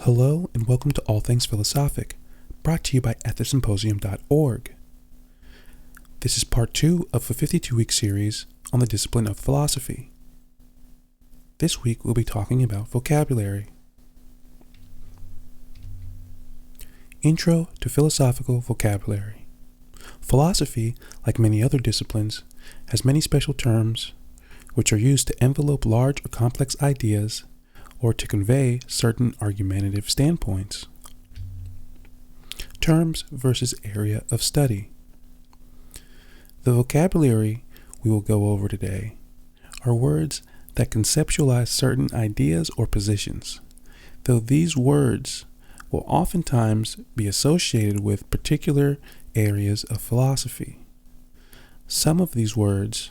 Hello and welcome to All Things Philosophic, brought to you by ethosymposium.org. This is part 2 of a 52-week series on the discipline of philosophy. This week we'll be talking about vocabulary. Intro to philosophical vocabulary. Philosophy, like many other disciplines, has many special terms which are used to envelope large or complex ideas or to convey certain argumentative standpoints. Terms versus area of study. The vocabulary we will go over today are words that conceptualize certain ideas or positions, though these words will oftentimes be associated with particular areas of philosophy. Some of these words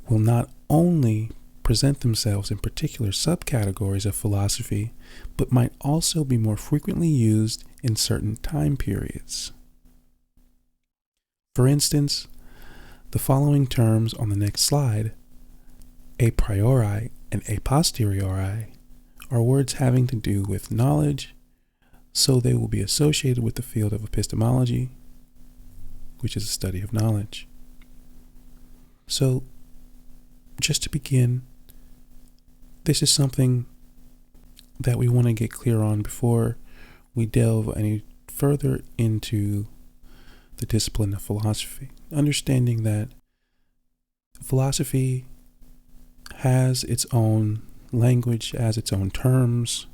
will not only present themselves in particular subcategories of philosophy, but might also be more frequently used in certain time periods. For instance, the following terms on the next slide, a priori and a posteriori, are words having to do with knowledge, so they will be associated with the field of epistemology, which is a study of knowledge. So, just to begin, this is something that we want to get clear on before we delve any further into the discipline of philosophy. Understanding that philosophy has its own language, has its own terms,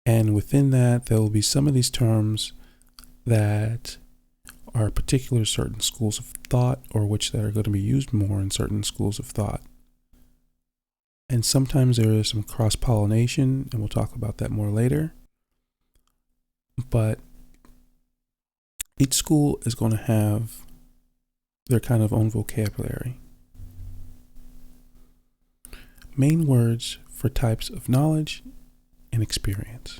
and within that there will be some of these terms that are particular to certain schools of thought, or which that are going to be used more in certain schools of thought. And sometimes there is some cross-pollination, and we'll talk about that more later. But each school is going to have their kind of own vocabulary. Main words for types of knowledge and experience.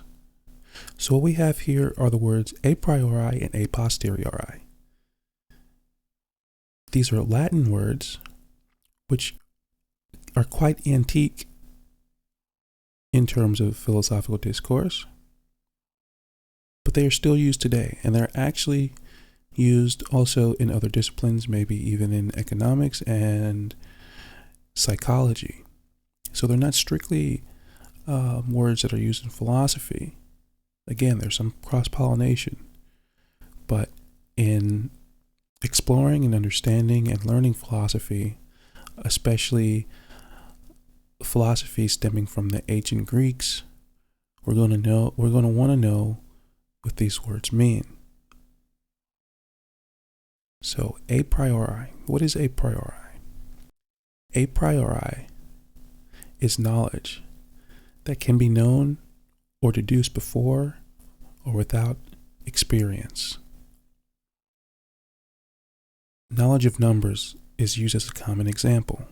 So what we have here are the words a priori and a posteriori. These are Latin words which are quite antique in terms of philosophical discourse, but they are still used today, and they're actually used also in other disciplines, maybe even in economics and psychology. So they're not strictly words that are used in philosophy. Again, there's some cross-pollination, but in exploring and understanding and learning philosophy, especially philosophy stemming from the ancient Greeks, we're going to want to know what these words mean. So, a priori. What is a priori? A priori is knowledge that can be known or deduced before or without experience. Knowledge of numbers is used as a common example.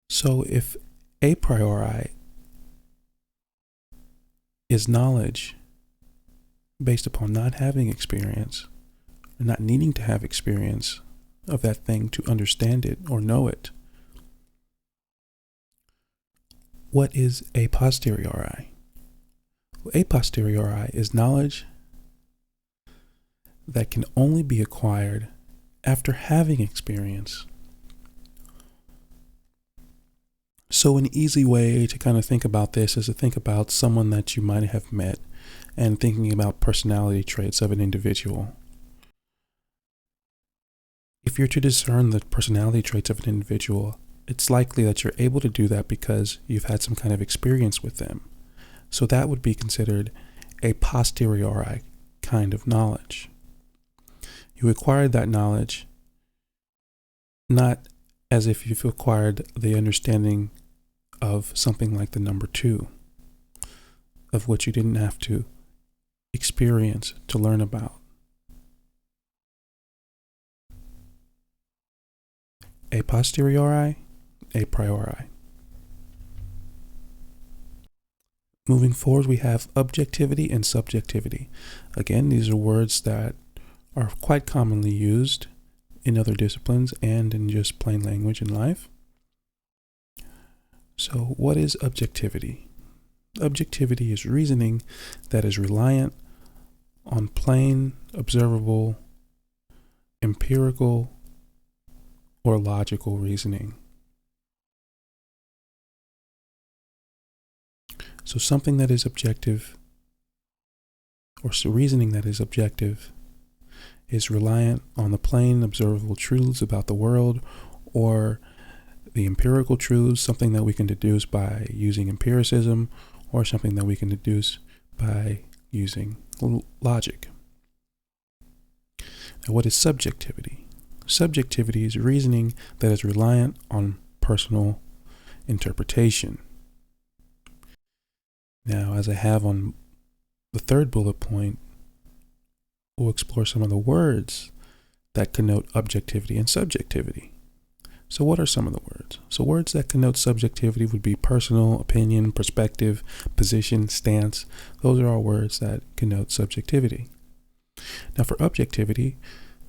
So if a priori is knowledge based upon not having experience, or not needing to have experience of that thing to understand it or know it, what is a posteriori? Well, a posteriori is knowledge that can only be acquired after having experience. So an easy way to kind of think about this is to think about someone that you might have met and thinking about personality traits of an individual. If you're to discern the personality traits of an individual, it's likely that you're able to do that because you've had some kind of experience with them. So that would be considered a posteriori kind of knowledge. You acquired that knowledge not as if you've acquired the understanding of something like the number 2, of which you didn't have to experience to learn about. A posteriori, a priori. Moving forward, we have objectivity and subjectivity. Again, these are words that are quite commonly used in other disciplines and in just plain language in life. So what is objectivity? Objectivity is reasoning that is reliant on plain, observable, empirical, or logical reasoning. So something that is objective, or reasoning that is objective, is reliant on the plain, observable truths about the world, or the empirical truths, something that we can deduce by using empiricism, or something that we can deduce by using logic. Now, what is subjectivity? Subjectivity is reasoning that is reliant on personal interpretation. Now, as I have on the third bullet point, we'll explore some of the words that connote objectivity and subjectivity. So what are some of the words? So words that connote subjectivity would be personal, opinion, perspective, position, stance. Those are all words that connote subjectivity. Now for objectivity,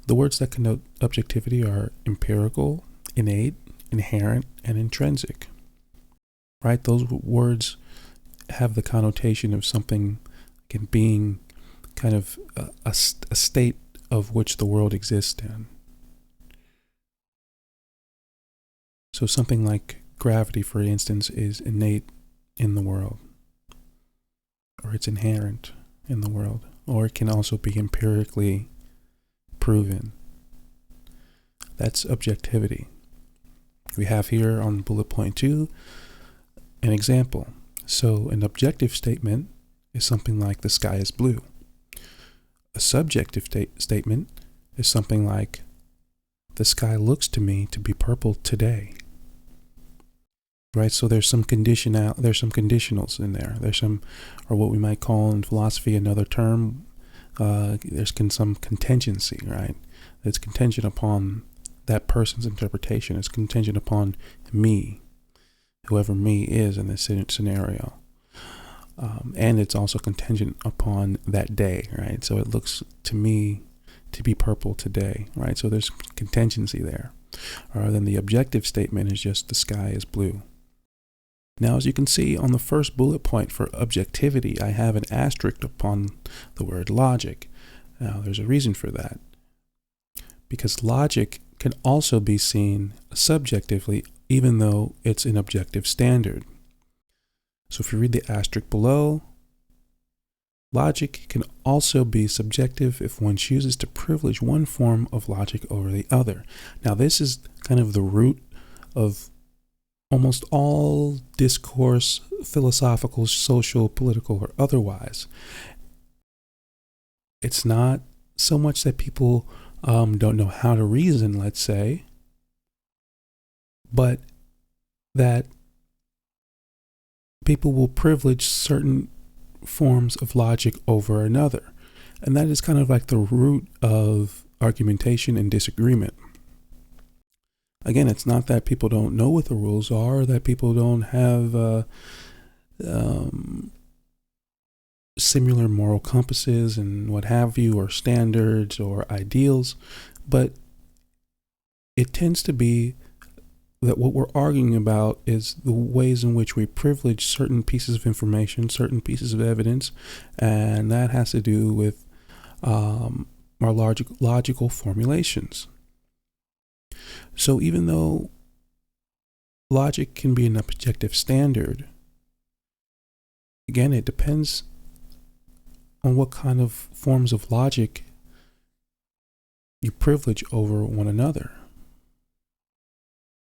the words that connote objectivity are empirical, innate, inherent, and intrinsic. Right? Those words have the connotation of something like being kind of a state of which the world exists in. So something like gravity, for instance, is innate in the world, or it's inherent in the world, or it can also be empirically proven. That's objectivity. We have here on bullet point 2 an example. So an objective statement is something like the sky is blue. A subjective statement is something like the sky looks to me to be purple today. Right, so there's some conditionals in there. There's some, or what we might call in philosophy another term. There's some contingency, right? It's contingent upon that person's interpretation. It's contingent upon me, whoever me is in this scenario, and it's also contingent upon that day, right? So it looks to me to be purple today, right? So there's contingency there. Or then the objective statement is just the sky is blue. Now, as you can see on the first bullet point for objectivity, I have an asterisk upon the word logic. Now, there's a reason for that. Because logic can also be seen subjectively, even though it's an objective standard. So if you read the asterisk below, logic can also be subjective if one chooses to privilege one form of logic over the other. Now, this is kind of the root of almost all discourse, philosophical, social, political, or otherwise. It's not so much that people don't know how to reason, let's say, but that people will privilege certain forms of logic over another. And that is kind of like the root of argumentation and disagreement. Again, it's not that people don't know what the rules are, or that people don't have similar moral compasses and what have you, or standards or ideals, but it tends to be that what we're arguing about is the ways in which we privilege certain pieces of information, certain pieces of evidence, and that has to do with our logical formulations. So even though logic can be an objective standard, again, it depends on what kind of forms of logic you privilege over one another.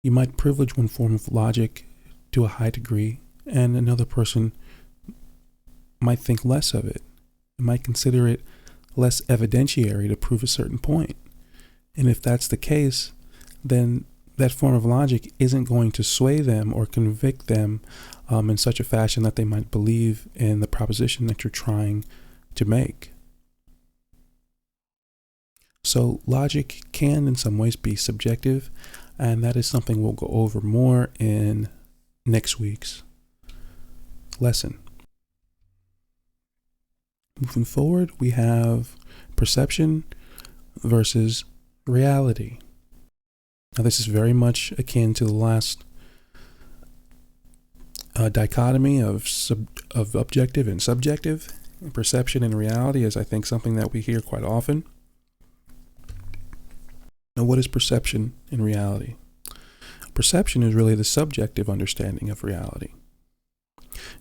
You might privilege one form of logic to a high degree, and another person might think less of it. They might consider it less evidentiary to prove a certain point. And if that's the case, then that form of logic isn't going to sway them or convict them in such a fashion that they might believe in the proposition that you're trying to make. So logic can in some ways be subjective, and that is something we'll go over more in next week's lesson. Moving forward, we have perception versus reality. Now, this is very much akin to the last dichotomy of objective and subjective, and perception and reality is, I think, something that we hear quite often. Now, what is perception and reality? Perception is really the subjective understanding of reality.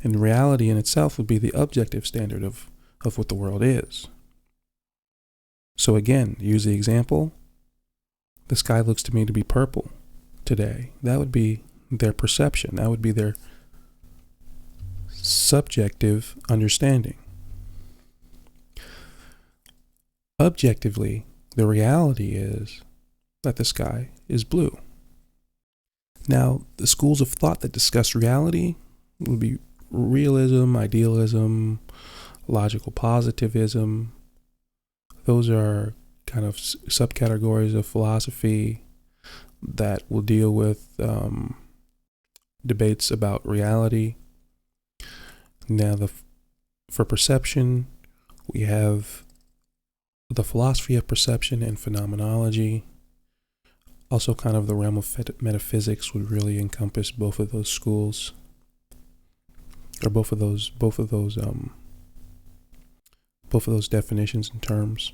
And reality in itself would be the objective standard of what the world is. So again, use the example, the sky looks to me to be purple today. That would be their perception. That would be their subjective understanding. Objectively, the reality is that the sky is blue. Now, the schools of thought that discuss reality would be realism, idealism, logical positivism. Those are kind of subcategories of philosophy that will deal with debates about reality. Now, for perception, we have the philosophy of perception and phenomenology. Also, kind of the realm of metaphysics would really encompass both of those schools, or both of those definitions and terms.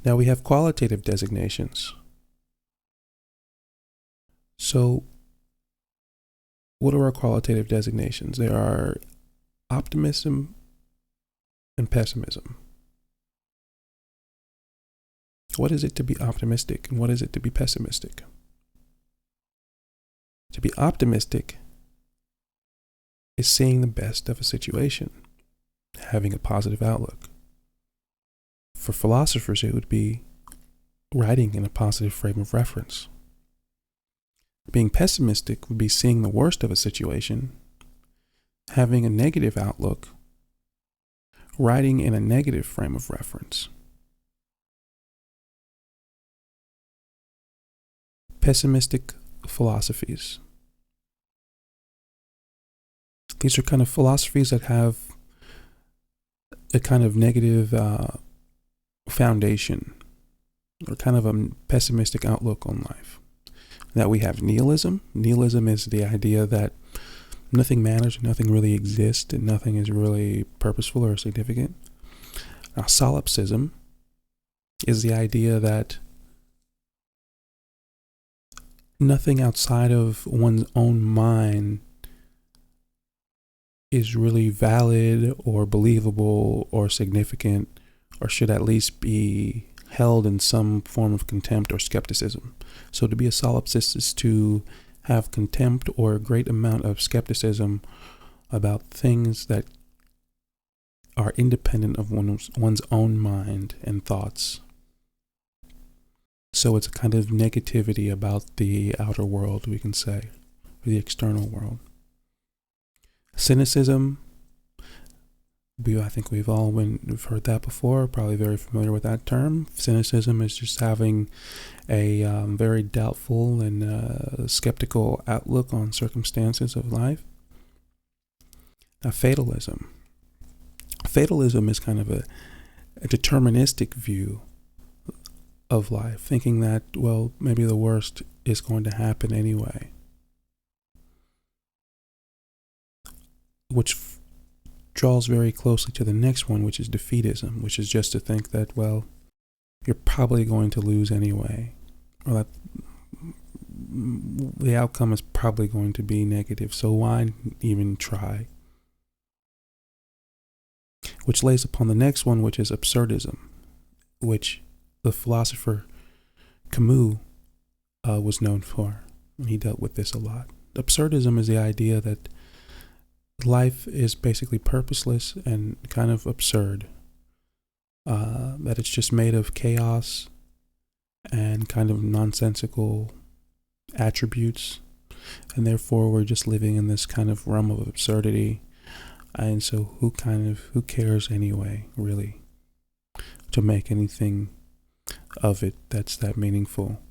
Now we have qualitative designations. So, what are our qualitative designations? There are optimism and pessimism. What is it to be optimistic and what is it to be pessimistic? To be optimistic is seeing the best of a situation, having a positive outlook. For philosophers, it would be writing in a positive frame of reference. Being pessimistic would be seeing the worst of a situation, having a negative outlook, writing in a negative frame of reference. Pessimistic philosophies. These are kind of philosophies that have a kind of negative foundation, or kind of a pessimistic outlook on life. Now we have nihilism. Nihilism is the idea that nothing matters, nothing really exists, and nothing is really purposeful or significant. Now, solipsism is the idea that nothing outside of one's own mind is really valid or believable or significant, or should at least be held in some form of contempt or skepticism. So to be a solipsist is to have contempt or a great amount of skepticism about things that are independent of one's own mind and thoughts. So it's a kind of negativity about the outer world, we can say, or the external world. Cynicism, I think we've heard that before, probably very familiar with that term. Cynicism is just having a very doubtful and skeptical outlook on circumstances of life. Now, fatalism. Fatalism is kind of a deterministic view of life, thinking that, well, maybe the worst is going to happen anyway. Which draws very closely to the next one, which is defeatism, which is just to think that, well, you're probably going to lose anyway, or that the outcome is probably going to be negative, so why even try? Which lays upon the next one, which is absurdism, which the philosopher Camus was known for, and he dealt with this a lot. Absurdism is the idea that life is basically purposeless and kind of absurd, that it's just made of chaos and kind of nonsensical attributes, and therefore we're just living in this kind of realm of absurdity, and so who cares anyway, really, to make anything of it that's that meaningful.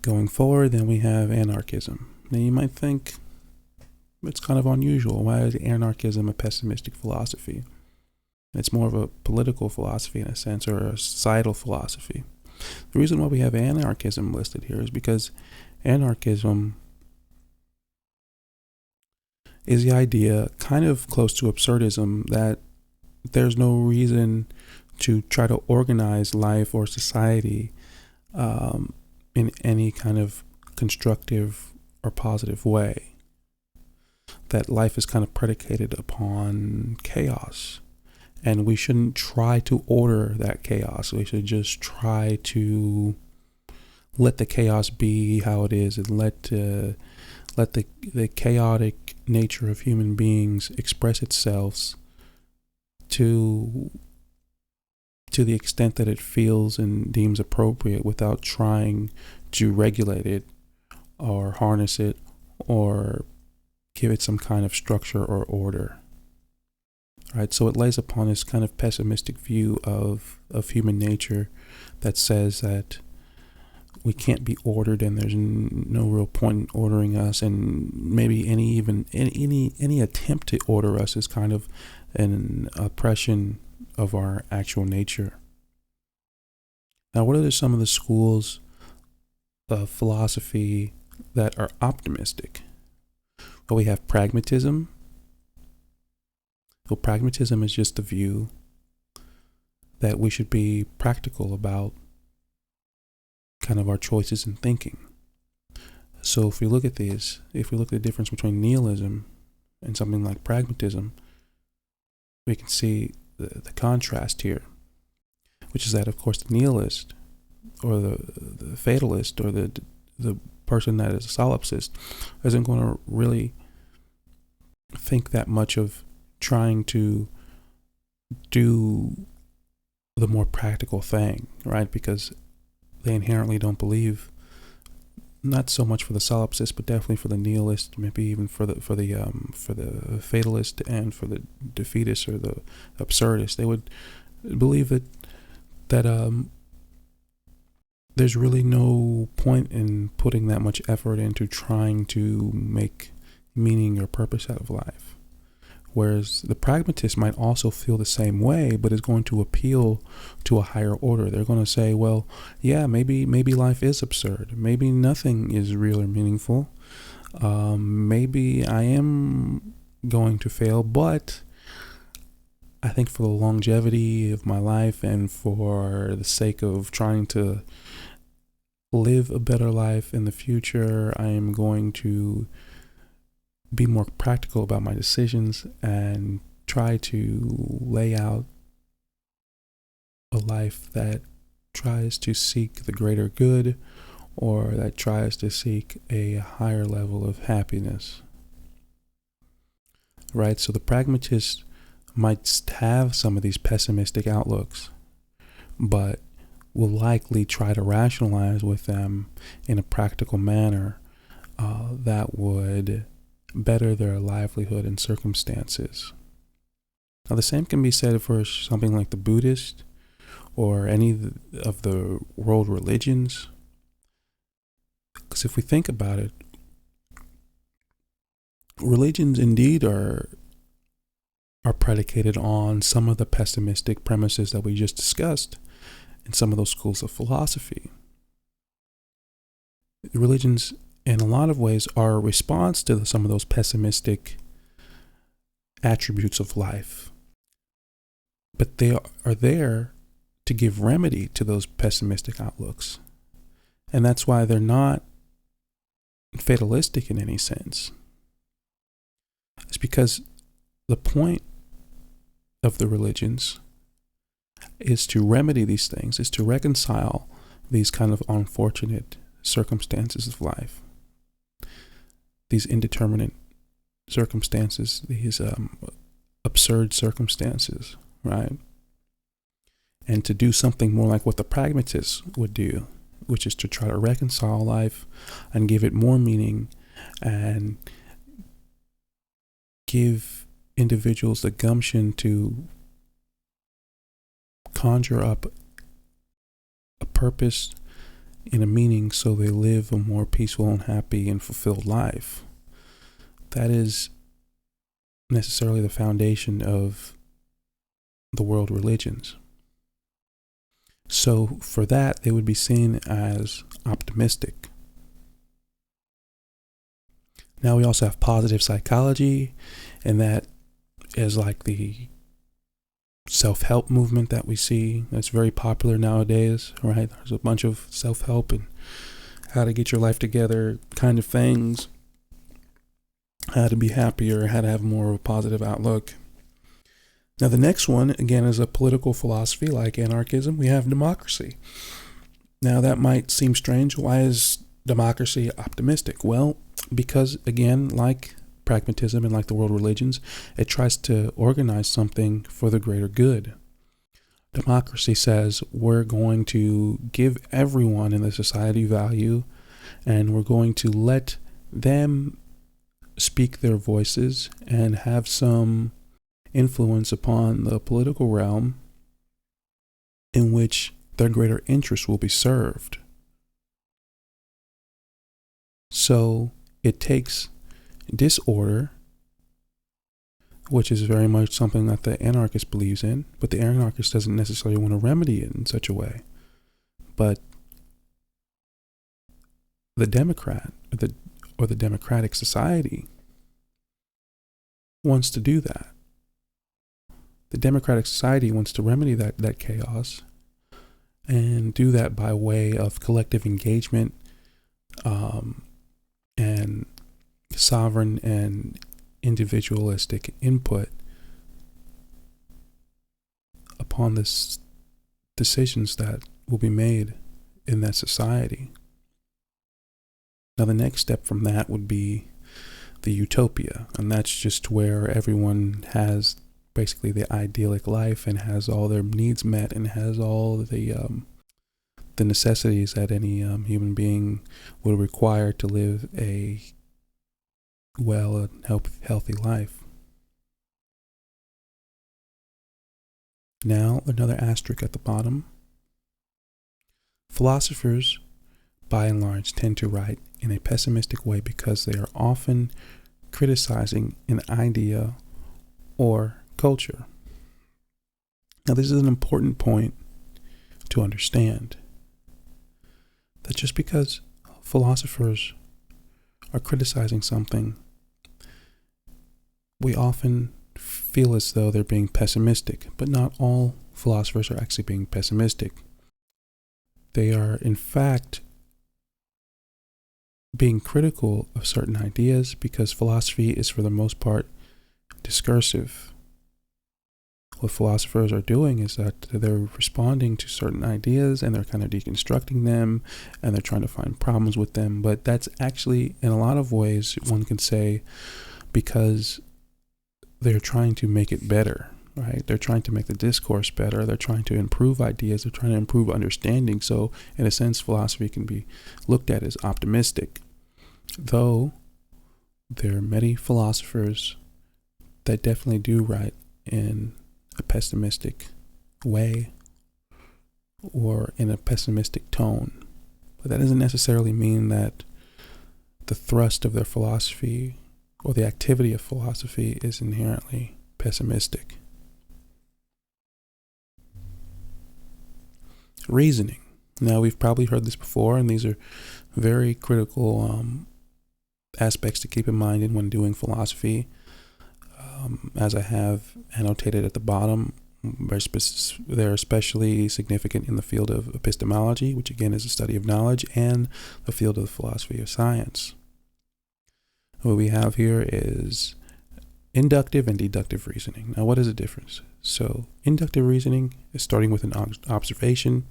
Going forward, then we have anarchism. Now you might think it's kind of unusual. Why is anarchism a pessimistic philosophy? It's more of a political philosophy in a sense, or a societal philosophy. The reason why we have anarchism listed here is because anarchism is the idea, kind of close to absurdism, that there's no reason to try to organize life or society in any kind of constructive or positive way. That life is kind of predicated upon chaos, and we shouldn't try to order that chaos. We should just try to let the chaos be how it is, and let the chaotic nature of human beings express itself to the extent that it feels and deems appropriate, without trying to regulate it or harness it or give it some kind of structure or order. Right? So it lays upon this kind of pessimistic view of human nature that says that we can't be ordered, and there's no real point in ordering us, and maybe any attempt to order us is kind of an oppression of our actual nature. Now, what are some of the schools of philosophy that are optimistic? Well, we have pragmatism. Well, pragmatism is just the view that we should be practical about kind of our choices and thinking. So if we look at the difference between nihilism and something like pragmatism, we can see the contrast here, which is that, of course, the nihilist or the fatalist or the person that is a solipsist isn't going to really think that much of trying to do the more practical thing, right? Because they inherently don't believe, not so much for the solipsist, but definitely for the nihilist, maybe even for the fatalist and for the defeatist or the absurdist. They would believe that there's really no point in putting that much effort into trying to make meaning or purpose out of life. Whereas the pragmatist might also feel the same way, but is going to appeal to a higher order. They're going to say, well, yeah, maybe life is absurd. Maybe nothing is real or meaningful. Maybe I am going to fail, but I think for the longevity of my life and for the sake of trying to live a better life in the future, I am going to be more practical about my decisions and try to lay out a life that tries to seek the greater good, or that tries to seek a higher level of happiness. Right? So the pragmatist might have some of these pessimistic outlooks, but will likely try to rationalize with them in a practical manner that would better their livelihood and circumstances. Now, the same can be said for something like the Buddhist or any of the world religions. Because if we think about it, religions indeed are predicated on some of the pessimistic premises that we just discussed in some of those schools of philosophy. Religions, in a lot of ways, are a response to some of those pessimistic attributes of life. But they are there to give remedy to those pessimistic outlooks. And that's why they're not fatalistic in any sense. It's because the point of the religions is to remedy these things, is to reconcile these kind of unfortunate circumstances of life, these indeterminate circumstances, these absurd circumstances, right? And to do something more like what the pragmatists would do, which is to try to reconcile life and give it more meaning and give individuals the gumption to conjure up a purpose and a meaning so they live a more peaceful and happy and fulfilled life. That is necessarily the foundation of the world religions. So for that, they would be seen as optimistic. Now we also have positive psychology, and that is like the self-help movement that we see. That's very popular nowadays, right? There's a bunch of self-help and how to get your life together kind of things, how to be happier, how to have more of a positive outlook. Now the next one, again, is a political philosophy like anarchism. We have democracy. Now that might seem strange. Why is democracy optimistic? Well, because again, like pragmatism and like the world religions, it tries to organize something for the greater good. Democracy says we're going to give everyone in the society value, and we're going to let them speak their voices and have some influence upon the political realm in which their greater interests will be served. So it takes disorder, which is very much something that the anarchist believes in, but the anarchist doesn't necessarily want to remedy it in such a way. But the Democrat or the democratic society wants to do that. The democratic society wants to remedy that chaos and do that by way of collective engagement and sovereign and individualistic input upon the decisions that will be made in that society. Now the next step from that would be the utopia, and that's just where everyone has basically the idyllic life and has all their needs met and has all the necessities that any human being would require to live a well and healthy life. Now, another asterisk at the bottom. Philosophers, by and large, tend to write in a pessimistic way because they are often criticizing an idea or culture. Now, this is an important point to understand, that just because philosophers are criticizing something, we often feel as though they're being pessimistic, but not all philosophers are actually being pessimistic. They are, in fact, being critical of certain ideas because philosophy is, for the most part, discursive. What philosophers are doing is that they're responding to certain ideas and they're kind of deconstructing them and they're trying to find problems with them. But that's actually, in a lot of ways, one can say, because they're trying to make it better, right? They're trying to make the discourse better. They're trying to improve ideas. They're trying to improve understanding. So, in a sense, philosophy can be looked at as optimistic. Though there are many philosophers that definitely do write in a pessimistic way or in a pessimistic tone. But that doesn't necessarily mean that the thrust of their philosophy or the activity of philosophy is inherently pessimistic. Reasoning. Now, we've probably heard this before, and these are very critical aspects to keep in mind when doing philosophy. As I have annotated at the bottom, they're especially significant in the field of epistemology, which again is the study of knowledge, and the field of the philosophy of science. What we have here is inductive and deductive reasoning. Now, what is the difference? So, inductive reasoning is starting with an observation,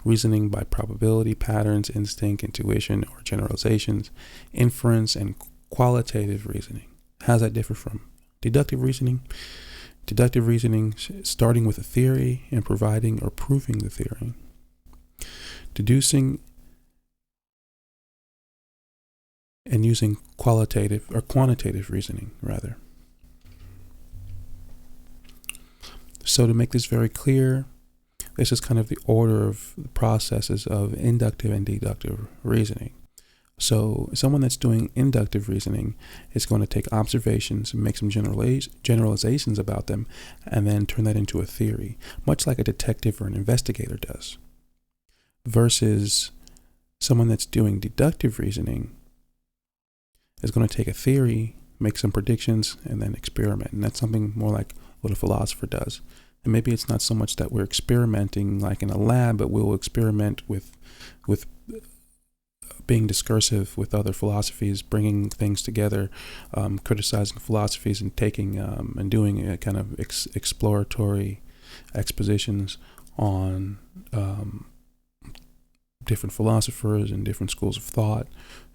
reasoning by probability, patterns, instinct, intuition, or generalizations, inference, and qualitative reasoning. How does that differ from deductive reasoning? Deductive reasoning, starting with a theory and providing or proving the theory. Deducing and using qualitative or quantitative reasoning, rather. So to make this very clear, this is kind of the order of the processes of inductive and deductive reasoning. So someone that's doing inductive reasoning is going to take observations and make some generalizations about them and then turn that into a theory, much like a detective or an investigator does. versus someone that's doing deductive reasoning is going to take a theory, make some predictions, and then experiment. And that's something more like what a philosopher does. And maybe it's not so much that we're experimenting like in a lab, but we'll experiment with being discursive with other philosophies, bringing things together, criticizing philosophies, and taking and doing a kind of exploratory expositions on different philosophers and different schools of thought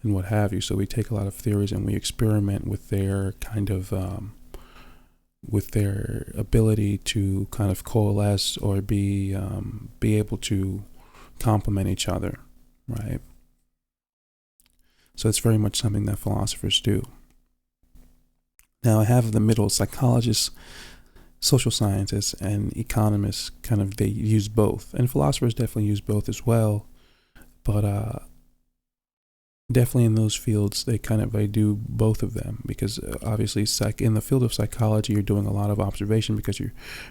and what have you. So we take a lot of theories and we experiment with their kind of with their ability to kind of coalesce or be able to complement each other, right? So it's very much something that philosophers do. Now I have the middle, psychologists, social scientists, and economists. Kind of, they use both, and philosophers definitely use both as well. But definitely in those fields, they do both of them, because obviously in the field of psychology, you're doing a lot of observation because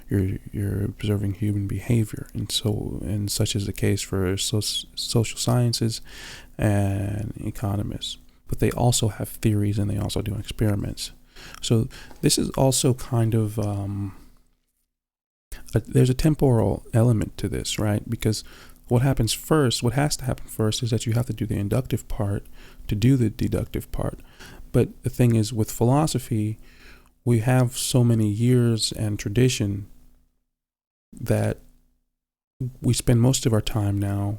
you're observing human behavior, and such is the case for social sciences and economists. But they also have theories and they also do experiments. So this is also kind of there's a temporal element to this, right? Because what has to happen first is that you have to do the inductive part to do the deductive part. But the thing is, with philosophy, we have so many years and tradition that we spend most of our time now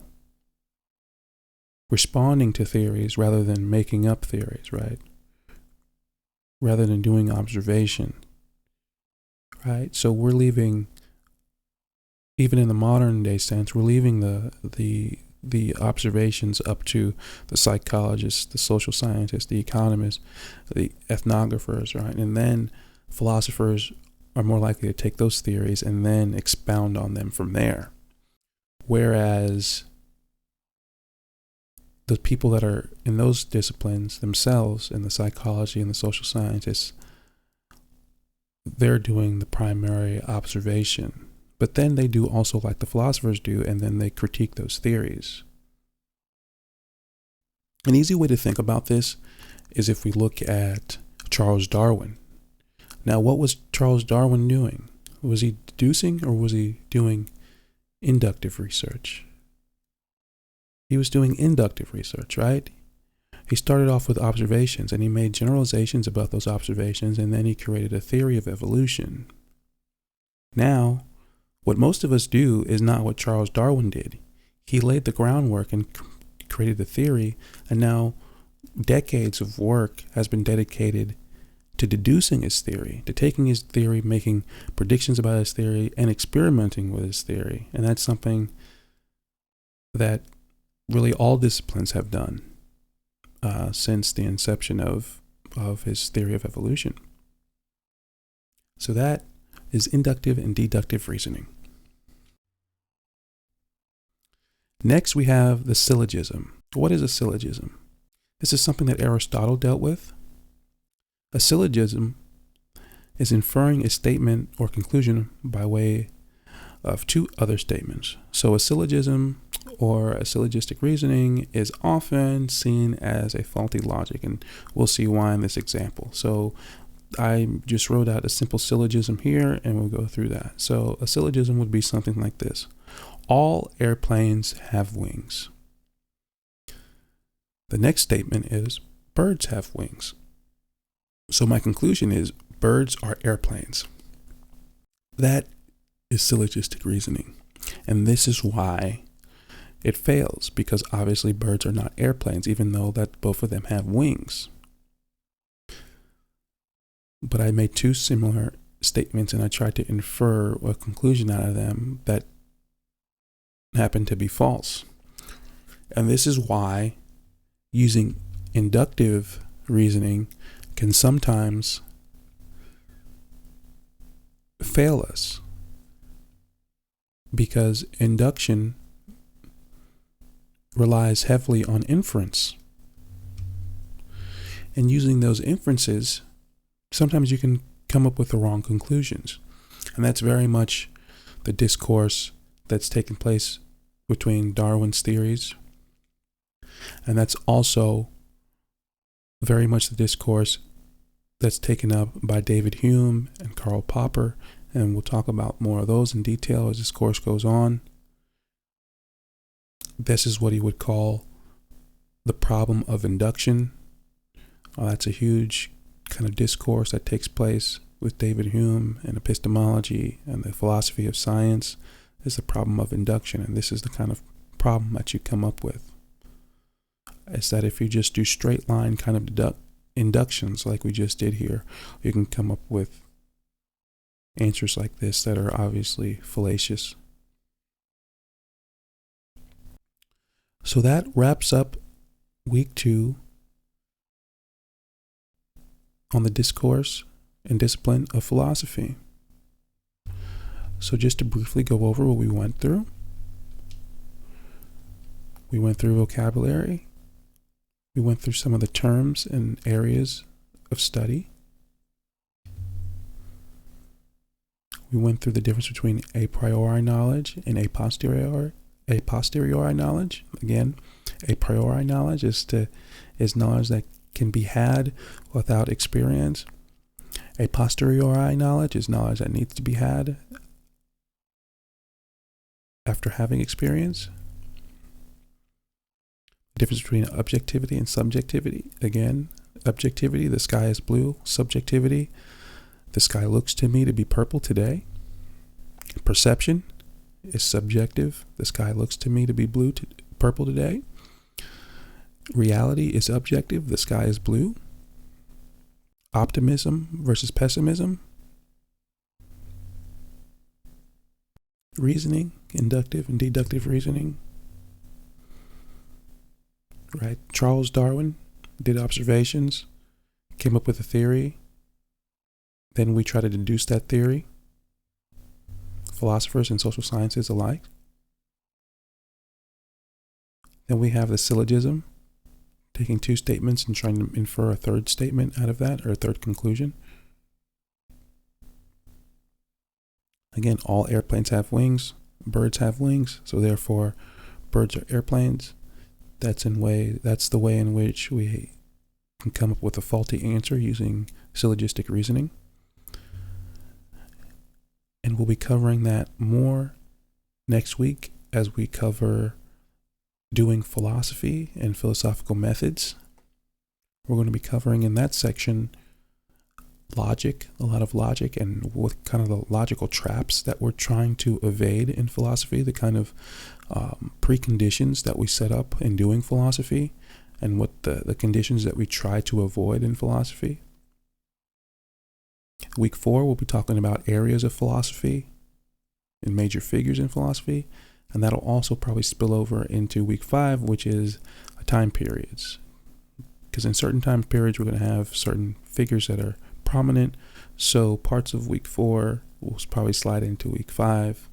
responding to theories rather than making up theories, right? Rather than doing observation, right? So we're leaving, even in the modern day sense, we're leaving the observations up to the psychologists, the social scientists, the economists, the ethnographers, right? And then philosophers are more likely to take those theories and then expound on them from there. Whereas the people that are in those disciplines themselves, in the psychology and the social scientists, they're doing the primary observation. But then they do also like the philosophers do, and then they critique those theories. An easy way to think about this is if we look at Charles Darwin. Now, what was Charles Darwin doing? Was he deducing or was he doing inductive research? He was doing inductive research, right? He started off with observations and he made generalizations about those observations, and then he created a theory of evolution. Now, what most of us do is not what Charles Darwin did. He laid the groundwork and created the theory, and now decades of work has been dedicated to deducing his theory, to taking his theory, making predictions about his theory, and experimenting with his theory. And that's something that really all disciplines have done since the inception of his theory of evolution. So that is inductive and deductive reasoning. Next, we have the syllogism. What is a syllogism? This is something that Aristotle dealt with. A syllogism is inferring a statement or conclusion by way of two other statements. So a syllogism or a syllogistic reasoning is often seen as a faulty logic, and we'll see why in this example. So I just wrote out a simple syllogism here, and we'll go through that. So a syllogism would be something like this. All airplanes have wings. The next statement is birds have wings. So my conclusion is birds are airplanes. That is syllogistic reasoning. And this is why it fails, because obviously birds are not airplanes, even though that both of them have wings. But I made two similar statements and I tried to infer a conclusion out of them that happened to be false. And this is why using inductive reasoning can sometimes fail us, because induction relies heavily on inference. And using those inferences, sometimes you can come up with the wrong conclusions. And that's very much the discourse that's taken place between Darwin's theories. And that's also very much the discourse that's taken up by David Hume and Karl Popper, and we'll talk about more of those in detail as this course goes on. This is what he would call the problem of induction. That's a huge kind of discourse that takes place with David Hume and epistemology and the philosophy of science, is the problem of induction. And this is the kind of problem that you come up with. Is that if you just do straight line kind of inductions like we just did here, you can come up with answers like this that are obviously fallacious. So that wraps up week 2 on the discourse and discipline of philosophy. So just to briefly go over what we went through. We went through vocabulary. We went through some of the terms and areas of study. We went through the difference between a priori knowledge and a posteriori knowledge. Again, a priori knowledge is knowledge that can be had without experience. A posteriori knowledge is knowledge that needs to be had after having experience. The difference between objectivity and subjectivity. Again, objectivity, the sky is blue. Subjectivity, the sky looks to me to be purple today. Perception is subjective. The sky looks to me to be purple today. Reality is objective. The sky is blue. Optimism versus pessimism. Reasoning, inductive and deductive reasoning. Right? Charles Darwin did observations, came up with a theory. Then we try to deduce that theory. Philosophers and social sciences alike. Then we have the syllogism, taking 2 statements and trying to infer a third statement out of that, or a third conclusion. Again, all airplanes have wings, birds have wings, so therefore birds are airplanes. That's the way in which we can come up with a faulty answer using syllogistic reasoning. And we'll be covering that more next week as we cover doing philosophy and philosophical methods. We're going to be covering in that section logic, a lot of logic, and what kind of the logical traps that we're trying to evade in philosophy, the kind of preconditions that we set up in doing philosophy, and what the conditions that we try to avoid in philosophy. Week 4, we'll be talking about areas of philosophy and major figures in philosophy, and that'll also probably spill over into week 5, which is time periods. Because in certain time periods, we're going to have certain figures that are prominent, so parts of week 4 will probably slide into week 5,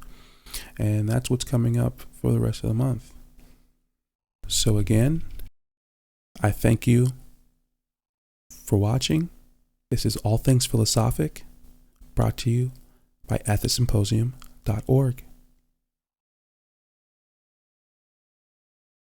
and that's what's coming up for the rest of the month. So again, I thank you for watching. This is All Things Philosophic, brought to you by athosymposium.org.